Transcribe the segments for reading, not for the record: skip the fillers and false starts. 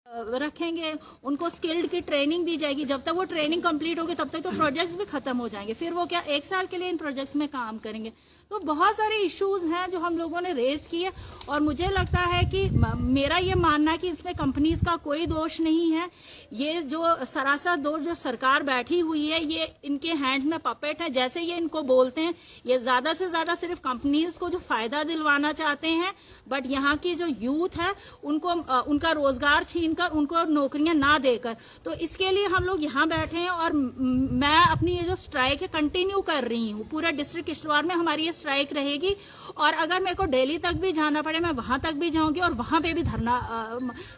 रखेंगे, उनको स्किल्ड की ट्रेनिंग दी जाएगी। जब तक वो ट्रेनिंग कंप्लीट होगी तब तक तो प्रोजेक्ट्स भी खत्म हो जाएंगे, फिर वो क्या 1 साल के लिए इन प्रोजेक्ट्स में काम करेंगे। तो बहुत सारे इश्यूज हैं जो हम लोगों ने रेज किए और मुझे लगता है कि मेरा ये मानना है कि इसमें कंपनीज का कोई दोष नहीं है। ये जो सरासर दोष जो सरकार बैठी हुई है ये इनके हैंड्स में पपेट है। जैसे ये इनको बोलते हैं ये ज्यादा से ज्यादा सिर्फ कंपनीज को जो फायदा दिलवाना चाहते हैं, बट यहाँ की जो यूथ है उनको उनका रोजगार छीनकर उनको नौकरियां ना देकर। तो इसके लिए हम लोग यहाँ बैठे हैं और मैं अपनी ये जो स्ट्राइक है कंटिन्यू कर रही हूँ। पूरा डिस्ट्रिक्ट किश्तवाड़ में हमारी ये स्ट्राइक रहेगी और अगर मेरे को दिल्ली तक भी जाना पड़े मैं वहां तक भी जाऊंगी और वहां पे भी धरना,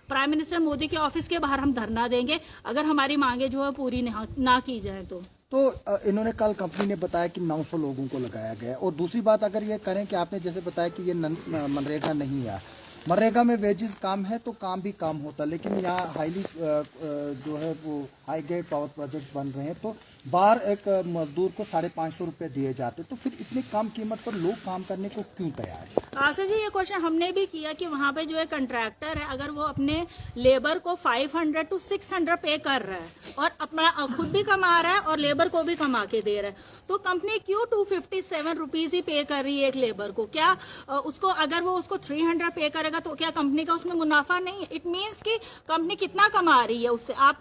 प्राइम मिनिस्टर मोदी के ऑफिस के बाहर हम धरना देंगे अगर हमारी मांगे जो है पूरी ना की जाए। तो इन्होंने कल कंपनी ने बताया कि 900 लोगों को लगाया गया। और दूसरी बात अगर ये करें कि आपने जैसे बताया कि ये मनरेगा नहीं है, मनरेगा में वेजेस कम है तो काम भी कम होता, लेकिन यहाँ हाईली जो है वो हाई ग्रेड पावर प्रोजेक्ट बन रहे हैं तो बाहर एक मजदूर को 550 रुपये दिए जाते, तो फिर इतनी कम कीमत पर लोग काम करने को क्यों तैयार है? आसिफ जी ये क्वेश्चन हमने भी किया कि वहाँ पे जो है कंट्रैक्टर है अगर वो अपने लेबर को 500 to 600 पे कर रहा है और अपना खुद भी कमा रहा है और लेबर को भी कमा के दे रहा है, तो कंपनी क्यों 257 रुपीज ही पे कर रही है एक लेबर को? क्या उसको अगर वो उसको 300 पे करेगा तो क्या कंपनी का उसमें मुनाफा नहीं है? इट मीन्स कि कंपनी कितना कमा रही है उससे। आप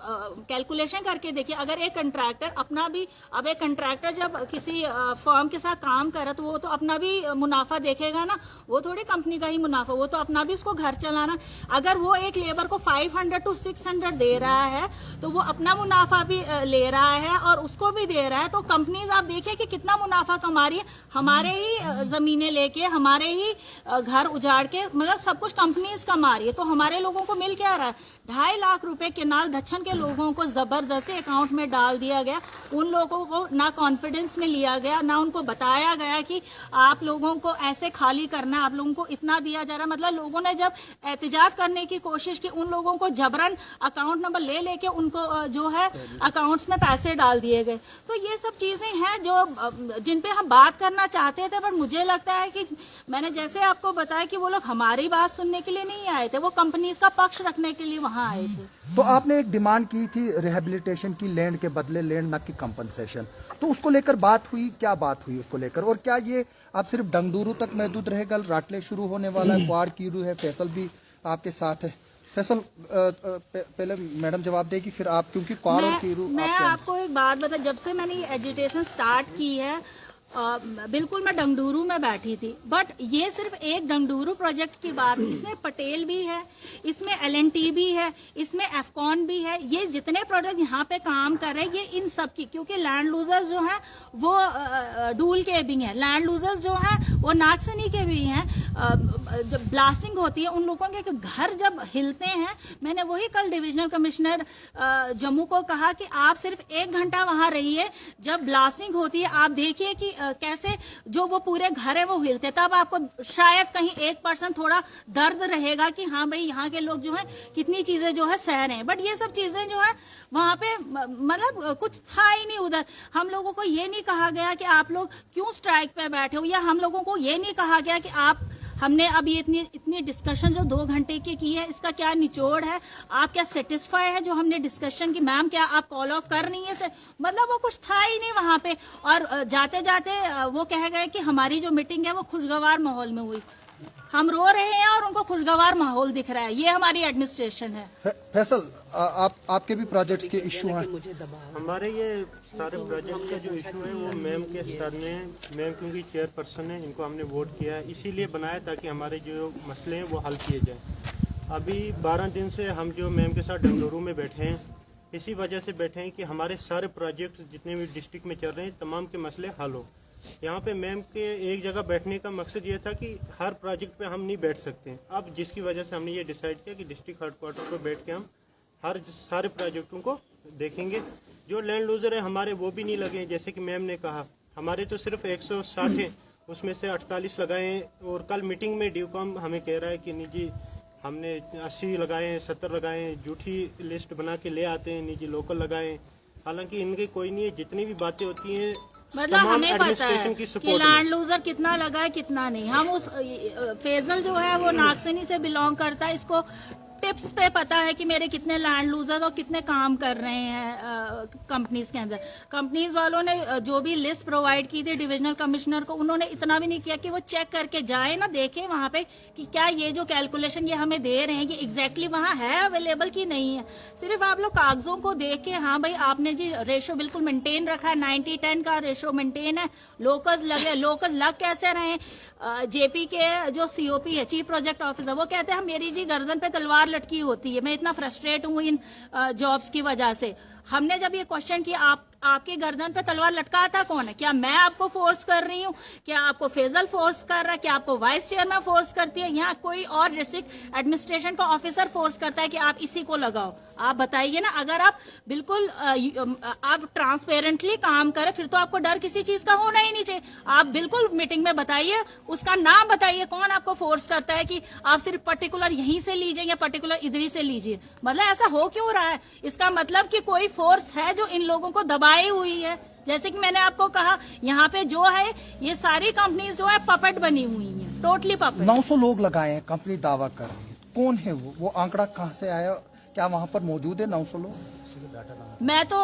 कैलकुलेशन करके देखिए। अगर एक कंट्रैक्टर अपना भी, अब एक कंट्रैक्टर जब किसी फर्म के साथ काम करे तो वो तो अपना भी मुनाफा देखेगा ना, वो थोड़ी कंपनी का ही मुनाफा, वो तो अपना भी उसको घर चलाना। अगर वो एक लेबर को 500 to 600 दे रहा है तो वो अपना मुनाफा भी ले रहा है और उसको भी दे रहा है। तो कंपनीज आप देखिए कि कितना मुनाफा कमा रही है, हमारे ही जमीनें लेके, हमारे ही घर उजाड़ के, मतलब सब कुछ कंपनीज कमा रही है। तो हमारे लोगों को मिल क्या रहा है? 2.5 लाख रुपए केनाल दच्छन के लोगों को जबरदस्ती अकाउंट में डाल दिया गया। उन लोगों को ना कॉन्फिडेंस में लिया गया, ना उनको बताया गया कि आप लोगों को ऐसे खाली करना, आप लोगों को इतना दिया जा रहा है। मतलब लोगों ने जब एहतिजाज करने की कोशिश की उन लोगों को जबरन अकाउंट नंबर ले लेके उनको जो है अकाउंट्स में पैसे डाल दिए गए। तो ये सब चीजें हैं जो जिन पे हम बात करना चाहते थे, पर मुझे लगता है कि मैंने जैसे आपको बताया कि वो लोग हमारी बात सुनने के लिए नहीं आए थे, वो कंपनीज का पक्ष रखने के लिए वहां आए थे। तो आपने एक डिमांड की थी रिहेबिलिटेशन की, लैंड के बदले लैंड ना कि कंपनसेशन, तो उसको लेकर बात हुई, क्या बात हुई उसको लेकर? और क्या ये अब सिर्फ डंगडूरू तक महदूद रहेगा? राटले शुरू होने वाला है, क्वाड कीरू है, फैसल भी आपके साथ है। फैसल पहले मैडम जवाब देगी फिर आप, क्योंकि क्वाड और कीरू। मैं आपको एक बात बता, जब से मैंने एजुटेशन स्टार्ट की है बिल्कुल मैं डंगडूरू में बैठी थी, बट ये सिर्फ एक डंगडूरू प्रोजेक्ट की बात नहीं, इसमें पटेल भी है, इसमें LNT भी है, इसमें एफकॉन भी है। ये जितने प्रोजेक्ट यहाँ पे काम कर रहे हैं ये इन सब की, क्योंकि लैंड लूजर्स जो हैं वो डूल के भी हैं, लैंड लूजर्स जो हैं वो नागसनी के भी हैं। जब ब्लास्टिंग होती है उन लोगों के घर जब हिलते हैं, मैंने वही कल डिविजनल कमिश्नर जम्मू को कहा कि आप सिर्फ 1 घंटा वहां रहिए, जब ब्लास्टिंग होती है आप देखिए कि कैसे जो वो पूरे घर है वो हिलते, तब आपको शायद कहीं 1% थोड़ा दर्द रहेगा कि हाँ भाई यहाँ के लोग जो है कितनी चीजें जो है सह रहे हैं। बट ये सब चीजें जो है वहां पे मतलब कुछ था ही नहीं उधर। हम लोगों को ये नहीं कहा गया कि आप लोग क्यों स्ट्राइक पे बैठे हो, या हम लोगों को ये नहीं कहा गया कि आप, हमने अब ये इतनी डिस्कशन जो 2 घंटे की है इसका क्या निचोड़ है, आप क्या सेटिस्फाई है जो हमने डिस्कशन की? मैम क्या आप कॉल ऑफ कर रही है? मतलब वो कुछ था ही नहीं वहां पे। और जाते जाते वो कह गए कि हमारी जो मीटिंग है वो खुशगवार माहौल में हुई। हम रो रहे हैं और उनको खुशगवार माहौल दिख रहा है। ये हमारी एडमिनिस्ट्रेशन है। फैसल आपके भी प्रोजेक्ट्स के इशू हैं? हमारे ये सारे प्रोजेक्ट के जो इशू है वो मैम के सामने, मैम क्योंकि चेयरपर्सन है, इनको हमने वोट किया है, इसीलिए बनाया ताकि हमारे जो मसले हैं वो हल किए जाएं। अभी 12 दिन से हम जो मैम के साथ डंगडोरू में बैठे हैं, इसी वजह से बैठे हैं कि हमारे सारे प्रोजेक्ट जितने भी डिस्ट्रिक्ट में चल रहे हैं तमाम के मसले हल हो। यहाँ पे मैम के एक जगह बैठने का मकसद ये था कि हर प्रोजेक्ट पे हम नहीं बैठ सकते। अब जिसकी वजह से हमने ये डिसाइड किया कि डिस्ट्रिक्ट हेडक्वार्टर पर बैठ के हम हर सारे प्रोजेक्टों को देखेंगे। जो लैंड लूजर है हमारे वो भी नहीं लगे, जैसे कि मैम ने कहा हमारे तो सिर्फ 160 हैं, उसमें से 48 लगाए हैं। और कल मीटिंग में ड्यूकॉम हमें कह रहा है कि निजी हमने 80 लगाए, 70 लगाए, झूठी लिस्ट बना के ले आते हैं, निजी लोकल लगाए। हालांकि इनके कोई नहीं है, जितनी भी बातें होती हैं मतलब हमें पता है कि लैंड लूजर कितना लगा है कितना नहीं। हम उस फैजल जो है वो नागसनी से बिलोंग करता है, इसको टिप्स पे पता है कि मेरे कितने लैंड लूजर और कितने काम कर रहे हैं कंपनीज के अंदर। कंपनीज वालों ने जो भी लिस्ट प्रोवाइड की थी डिविजनल कमिश्नर को, उन्होंने इतना भी नहीं किया कि वो चेक करके जाए ना, देखे वहां पे कि क्या ये जो कैलकुलेशन ये हमें दे रहे हैं कि एग्जैक्टली वहां है अवेलेबल की नहीं है। सिर्फ आप लोग कागजों को देख के हाँ भाई आपने जी रेशो बिल्कुल मेंटेन रखा है, 90-10 का रेशो मेंटेन है, लोकस लगे, लोकस लग कैसे रहे। जेपी के जो सीओपी है, चीफ प्रोजेक्ट ऑफिसर, वो कहते हैं मेरी जी गर्दन पे तलवार लटकी होती है, मैं इतना फ्रस्ट्रेट हूँ इन जॉब्स की वजह से। हमने जब ये क्वेश्चन किया आपके गर्दन पे तलवार लटकाता कौन है? क्या मैं आपको फोर्स कर रही हूँ? क्या आपको फैजल फोर्स कर रहा है? क्या आपको वाइस चेयरमैन फोर्स करती है? यहाँ कोई और डिस्ट्रिक्ट एडमिनिस्ट्रेशन का ऑफिसर फोर्स करता है कि आप इसी को लगाओ? आप बताइए ना। अगर आप बिल्कुल आप ट्रांसपेरेंटली काम करें फिर तो आपको डर किसी चीज का होना ही नहीं चाहिए। आप बिल्कुल मीटिंग में बताइए, उसका नाम बताइए, कौन आपको फोर्स करता है कि आप सिर्फ पर्टिकुलर यहीं से लीजिए या पर्टिकुलर इधर से लीजिए। मतलब ऐसा हो क्यों रहा है? इसका मतलब कि कोई फोर्स है जो इन लोगों को दबाई हुई है। जैसे कि मैंने आपको कहा यहाँ पे जो है ये सारी कंपनीज जो है पपेट बनी हुई हैं, टोटली पपेट। 900 लोग लगाए हैं, कंपनी दावा कर रही है। कौन है वो आंकड़ा कहाँ से आया? क्या वहाँ पर मौजूद है 900 लोग? मैं तो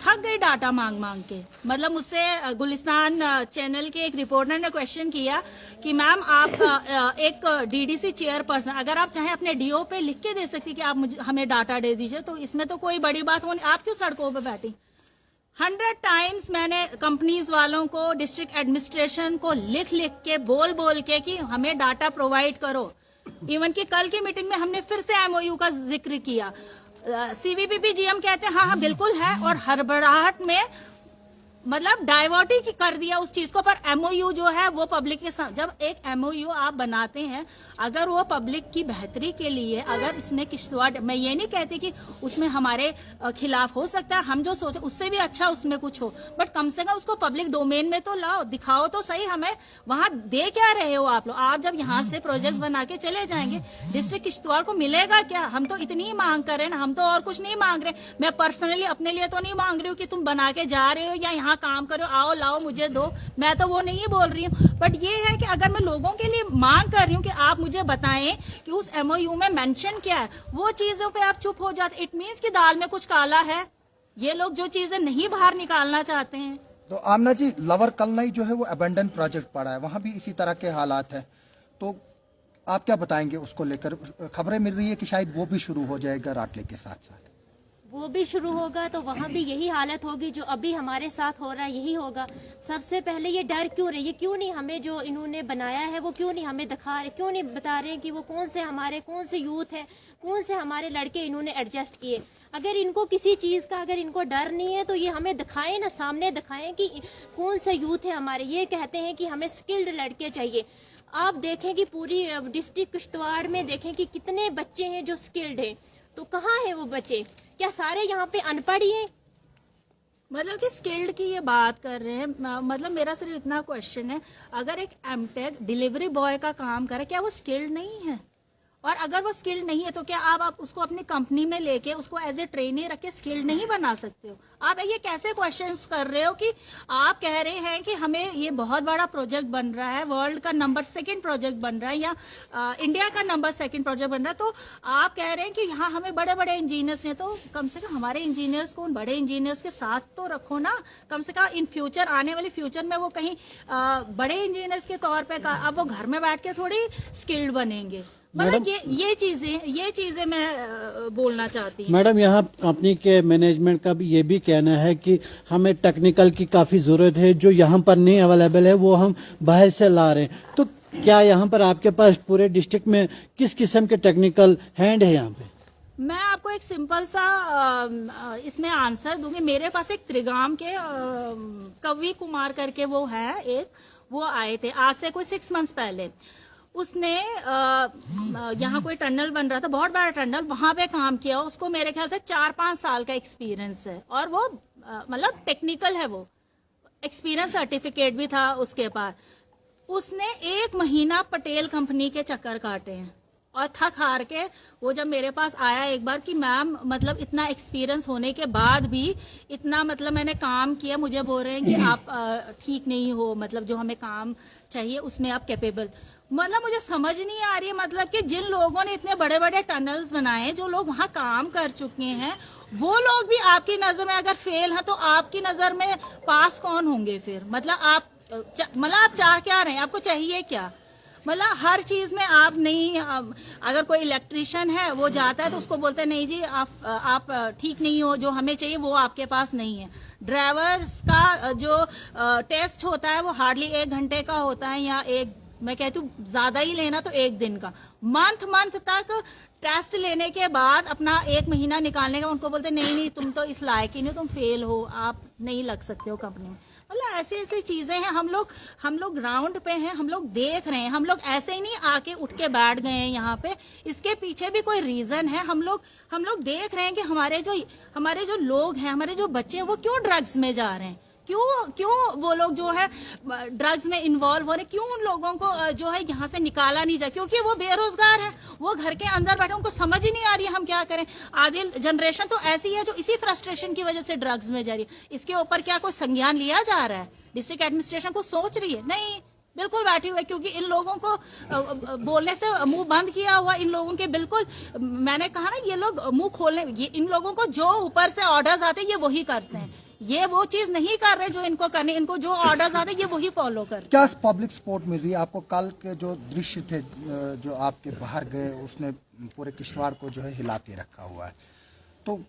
थक गई डाटा मांग मांग के। मतलब मुझसे गुलिस्तान चैनल के एक रिपोर्टर ने क्वेश्चन किया कि मैम आप एक डीडीसी चेयरपर्सन, अगर आप चाहे अपने डीओ पे लिख के दे सकती कि आप मुझे हमें डाटा दे दीजिए, तो इसमें तो कोई बड़ी बात होनी, आप क्यों सड़कों पे बैठी? 100 टाइम्स मैंने कंपनीज वालों को, डिस्ट्रिक्ट एडमिनिस्ट्रेशन को लिख लिख के, बोल बोल के कि हमें डाटा प्रोवाइड करो। इवन कि कल की मीटिंग में हमने फिर से एमओयू का जिक्र किया। सीवीपीपी जीएम कहते हैं हाँ बिल्कुल है, और हड़बड़ाहट में मतलब डाइवर्ट ही कर दिया उस चीज को। पर एमओयू जो है वो पब्लिक के साथ, जब एक एमओयू आप बनाते हैं अगर वो पब्लिक की बेहतरी के लिए, अगर इसमें किश्तवाड़, मैं ये नहीं कहती कि उसमें हमारे खिलाफ हो सकता है, हम जो सोचे उससे भी अच्छा उसमें कुछ हो, बट कम से कम उसको पब्लिक डोमेन में तो लाओ, दिखाओ तो सही हमें वहां दे क्या रहे हो आप लोग। आप जब यहाँ से प्रोजेक्ट बना के चले जाएंगे, डिस्ट्रिक्ट किश्तवाड़ को मिलेगा क्या? हम तो इतनी ही मांग कर रहे हैं ना, हम तो और कुछ नहीं मांग रहे। मैं पर्सनली अपने लिए तो नहीं मांग रही हूँ कि तुम बना के जा रहे हो या यहाँ काम करो, आओ लाओ मुझे दो, मैं तो वो नहीं बोल रही हूँ। बट ये है कि अगर मैं लोगों के लिए मांग कर रही हूँ कि आप मुझे बताएं कि उस एमओयू में मेंशन क्या है, वो चीजों पे आप चुप हो जाते, इट मीन्स कि दाल में कुछ काला है। ये लोग जो चीजें नहीं बाहर निकालना चाहते हैं। तो आमना जी, लवर कलनई जो है वो अबेंडन प्रोजेक्ट पड़ा है, वहां भी इसी तरह के हालात है, तो आप क्या बताएंगे उसको लेकर? खबरें मिल रही है कि शायद वो भी शुरू हो जाएगा राटले के साथ साथ। वो भी शुरू होगा तो वहाँ भी यही हालत होगी जो अभी हमारे साथ हो रहा है, यही होगा। सबसे पहले ये डर क्यों रही है, क्यों नहीं हमें जो इन्होंने बनाया है वो क्यों नहीं हमें दिखा रहे, क्यों नहीं बता रहे हैं कि वो कौन से यूथ है, कौन से हमारे लड़के इन्होंने एडजस्ट किए। अगर इनको किसी चीज़ का अगर इनको डर नहीं है तो ये हमें दिखाएं ना, सामने दिखाएं कि कौन सा यूथ है हमारे। ये कहते हैं कि हमें स्किल्ड लड़के चाहिए। आप देखें कि पूरी डिस्ट्रिक्ट किश्तवाड़ में देखें कि कितने बच्चे हैं जो स्किल्ड हैं, तो कहाँ है वो बच्चे? क्या सारे यहाँ पे अनपढ़ ही हैं? मतलब कि स्किल्ड की ये बात कर रहे हैं, मतलब मेरा सिर्फ इतना क्वेश्चन है, अगर एक एमटेक डिलीवरी बॉय का काम करे, क्या वो स्किल्ड नहीं है? और अगर वो स्किल्ड नहीं है तो क्या आप उसको अपनी कंपनी में लेके उसको एज ए ट्रेनी रख के स्किल्ड नहीं बना सकते हो? आप ये कैसे क्वेश्चंस कर रहे हो कि आप कह रहे हैं कि हमें ये बहुत बड़ा प्रोजेक्ट बन रहा है, वर्ल्ड का नंबर 2 प्रोजेक्ट बन रहा है या इंडिया का नंबर 2 प्रोजेक्ट बन रहा है, तो आप कह रहे हैं कि यहाँ हमें बड़े बड़े इंजीनियर्स हैं, तो कम से कम हमारे इंजीनियर्स को उन बड़े इंजीनियर्स के साथ तो रखो ना। कम से कम इन फ्यूचर, आने वाले फ्यूचर में वो कहीं बड़े इंजीनियर्स के तौर पर अब वो घर में बैठ के थोड़ी स्किल्ड बनेंगे। मतलब ये चीजें मैं बोलना चाहती हूँ। मैडम, यहाँ कंपनी के मैनेजमेंट का भी ये भी कहना है कि हमें टेक्निकल की काफ़ी ज़रूरत है, जो यहाँ पर नहीं अवेलेबल है वो हम बाहर से ला रहे हैं। तो क्या यहाँ पर आपके पास पूरे डिस्ट्रिक्ट में किस किस्म के टेक्निकल हैंड है यहाँ पे? मैं आपको एक सिंपल सा इसमें आंसर दूंगी। मेरे पास एक त्रिगाम के कवि कुमार करके वो है एक, वो आए थे आज से कोई 6 मंथ्स पहले। उसने यहाँ कोई टनल बन रहा था, बहुत बड़ा टनल, वहां पे काम किया। उसको मेरे ख्याल से 4-5 साल का एक्सपीरियंस है और वो मतलब टेक्निकल है, वो एक्सपीरियंस सर्टिफिकेट भी था उसके पास। उसने 1 महीना पटेल कंपनी के चक्कर काटे हैं और थक हार के वो जब मेरे पास आया एक बार कि मैम मतलब इतना एक्सपीरियंस होने के बाद भी इतना मतलब मैंने काम किया, मुझे बोल रहे हैं कि आप ठीक नहीं हो, मतलब जो हमें काम चाहिए उसमें आप कैपेबल। मतलब मुझे समझ नहीं आ रही है मतलब कि जिन लोगों ने इतने बड़े बड़े टनल्स बनाए, जो लोग वहाँ काम कर चुके हैं, वो लोग भी आपकी नज़र में अगर फेल हैं तो आपकी नज़र में पास कौन होंगे फिर? मतलब आप चाह क्या रहे हैं, आपको चाहिए क्या? मतलब हर चीज में आप नहीं, अगर कोई इलेक्ट्रिशियन है वो जाता है तो उसको बोलते हैं नहीं जी आप ठीक नहीं हो, जो हमें चाहिए वो आपके पास नहीं है। ड्राइवर्स का जो टेस्ट होता है वो हार्डली 1 घंटे का होता है, या मैं कहती हूँ ज्यादा ही लेना तो 1 दिन का। मंथ तक टेस्ट लेने के बाद अपना 1 महीना निकालने का उनको बोलते नहीं तुम तो इस लायक ही नहीं, तुम फेल हो, आप नहीं लग सकते हो कंपनी में। मतलब ऐसी चीजें हैं। हम लोग ग्राउंड पे हैं, हम लोग देख रहे हैं, हम लोग ऐसे ही नहीं आके उठ के बैठ गए हैं यहाँ पे, इसके पीछे भी कोई रीजन है। हम लोग देख रहे हैं कि हमारे जो लोग हैं, हमारे जो बच्चे हैं, वो क्यों ड्रग्स में जा रहे हैं, क्यों वो लोग जो है ड्रग्स में इन्वॉल्व हो रहे, क्यों उन लोगों को जो है यहाँ से निकाला नहीं जाए? क्योंकि वो बेरोजगार है, वो घर के अंदर बैठे, उनको समझ ही नहीं आ रही है हम क्या करें। आधी जनरेशन तो ऐसी है जो इसी फ्रस्ट्रेशन की वजह से ड्रग्स में जा रही है। इसके ऊपर क्या कोई संज्ञान लिया जा रहा है? डिस्ट्रिक्ट एडमिनिस्ट्रेशन को सोच रही है? नहीं, बिल्कुल बैठी हुई है, क्योंकि इन लोगों को बोलने से मुंह बंद किया हुआ। इन लोगों के बिल्कुल, मैंने कहा ना, ये लोग मुंह खोलने, इन लोगों को जो ऊपर से ऑर्डर्स आते हैं ये वही करते हैं, ये वो चीज नहीं कर रहे जो इनको करने, इनको जो ऑर्डर्स आते हैं ये वही फॉलो करते। क्या पब्लिक सपोर्ट मिल रही है आपको? कल के जो दृश्य थे जो आपके बाहर गए, उसने पूरे किश्तवाड़ को जो है हिला के रखा हुआ है, तो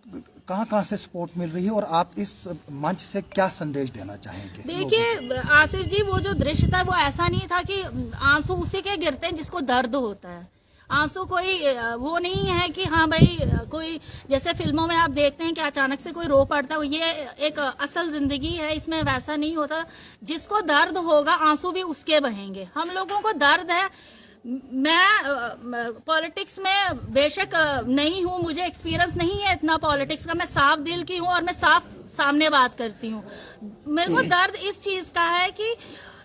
कहाँ से सपोर्ट मिल रही है और आप इस मंच से क्या संदेश देना चाहेंगे? देखिए आसिफ जी, वो जो दृश्य था वो ऐसा नहीं था कि आंसू उसी के गिरते हैं जिसको दर्द होता है। आंसू कोई वो नहीं है कि हाँ भाई कोई, जैसे फिल्मों में आप देखते हैं कि अचानक से कोई रो पड़ता है, ये एक असल जिंदगी है, इसमें वैसा नहीं होता। जिसको दर्द होगा आंसू भी उसके बहेंगे। हम लोगों को दर्द है। मैं पॉलिटिक्स में बेशक नहीं हूँ, मुझे एक्सपीरियंस नहीं है इतना पॉलिटिक्स का, मैं साफ दिल की हूँ और मैं साफ सामने बात करती हूँ। मेरे को दर्द इस चीज का है कि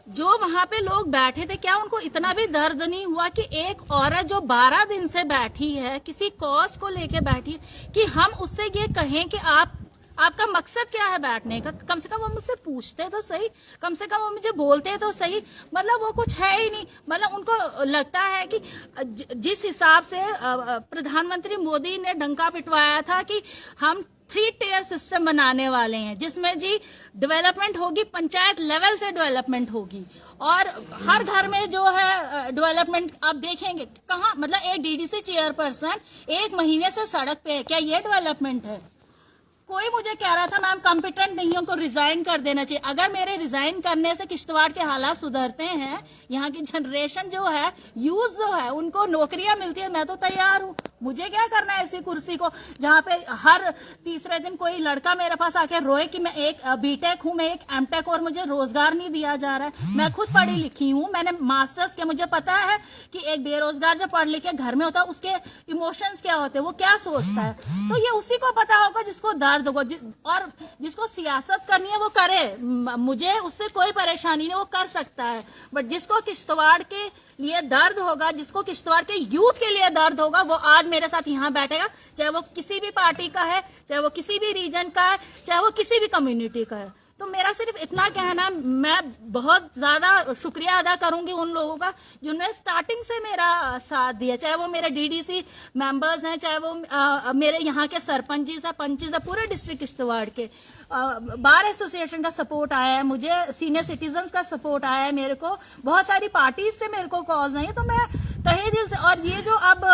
जो वहां पे लोग बैठे थे, क्या उनको इतना भी दर्द नहीं हुआ कि एक औरत जो 12 दिन से बैठी है, किसी कॉज को लेके बैठी है, कि हम उससे ये कहें कि आपका मकसद क्या है बैठने का? कम से कम वो मुझसे पूछते तो सही, कम से कम वो मुझे बोलते तो सही। मतलब वो कुछ है ही नहीं। मतलब उनको लगता है कि जिस हिसाब से प्रधानमंत्री मोदी ने डंका पिटवाया था कि हम 3 टियर सिस्टम बनाने वाले हैं, जिसमें जी डेवलपमेंट होगी, पंचायत लेवल से डेवलपमेंट होगी, और हर घर में जो है डेवलपमेंट आप देखेंगे कहाँ। मतलब एक डीडीसी चेयरपर्सन 1 महीने से सड़क पे है, क्या ये डेवलपमेंट है? कोई मुझे कह रहा था मैम कॉम्पिटेंट नहीं है, उनको रिजाइन कर देना चाहिए। अगर मेरे रिजाइन करने से किश्तवाड़ के हालात सुधरते हैं, यहाँ की जनरेशन जो है, यूथ जो है, उनको नौकरियां मिलती है, मैं तो तैयार हूँ। मुझे क्या करना है ऐसी कुर्सी को जहाँ पे हर तीसरे दिन कोई लड़का मेरे पास आके रोए कि मैं एक बीटेक हूँ, मैं एक एमटेक, और मुझे रोजगार नहीं दिया जा रहा है। मैं खुद पढ़ी लिखी हूँ, मैंने मास्टर्स किया, मुझे पता है कि एक बेरोजगार जब पढ़ लिख के घर में होता है उसके इमोशंस क्या होते हैं, वो क्या सोचता है। तो ये उसी को पता होगा जिसको दर्द होगा, और जिसको सियासत करनी है वो करे, मुझे उससे कोई परेशानी नहीं, वो कर सकता है। बट जिसको किश्तवाड़ के लिए दर्द होगा, जिसको किश्तवाड़ के यूथ के लिए दर्द होगा, वो आज मेरे साथ यहाँ बैठेगा, चाहे वो किसी भी पार्टी का है, चाहे वो किसी भी रीजन का है, चाहे वो किसी भी कम्युनिटी का है। तो मेरा सिर्फ इतना कहना, मैं बहुत ज्यादा शुक्रिया अदा करूंगी उन लोगों का जिन्होंने स्टार्टिंग से मेरा साथ दिया, चाहे वो मेरे डीडीसी मेंबर्स हैं, चाहे वो मेरे यहाँ के सरपंच जी से, पंच से, पूरे डिस्ट्रिक्ट किश्तवाड़ के। बार एसोसिएशन का सपोर्ट आया है मुझे, सीनियर सिटीजन्स का सपोर्ट आया है मेरे को, बहुत सारी पार्टीज से मेरे को कॉल्स आई है। तो मैं तहे दिल से, और ये जो अब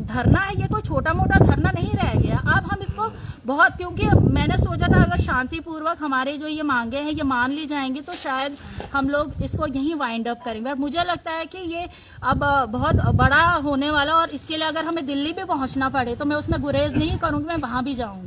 धरना है, ये कोई छोटा मोटा धरना नहीं रह गया। अब हम इसको बहुत, क्योंकि मैंने सोचा था अगर शांतिपूर्वक हमारे जो ये मांगे हैं ये मान ली जाएंगी तो शायद हम लोग इसको यहीं वाइंड अप करेंगे। बट मुझे लगता है कि ये अब बहुत बड़ा होने वाला, और इसके लिए अगर हमें दिल्ली भी पहुंचना पड़े तो मैं उसमें गुरेज नहीं करूंगी, मैं वहां भी जाऊंगी।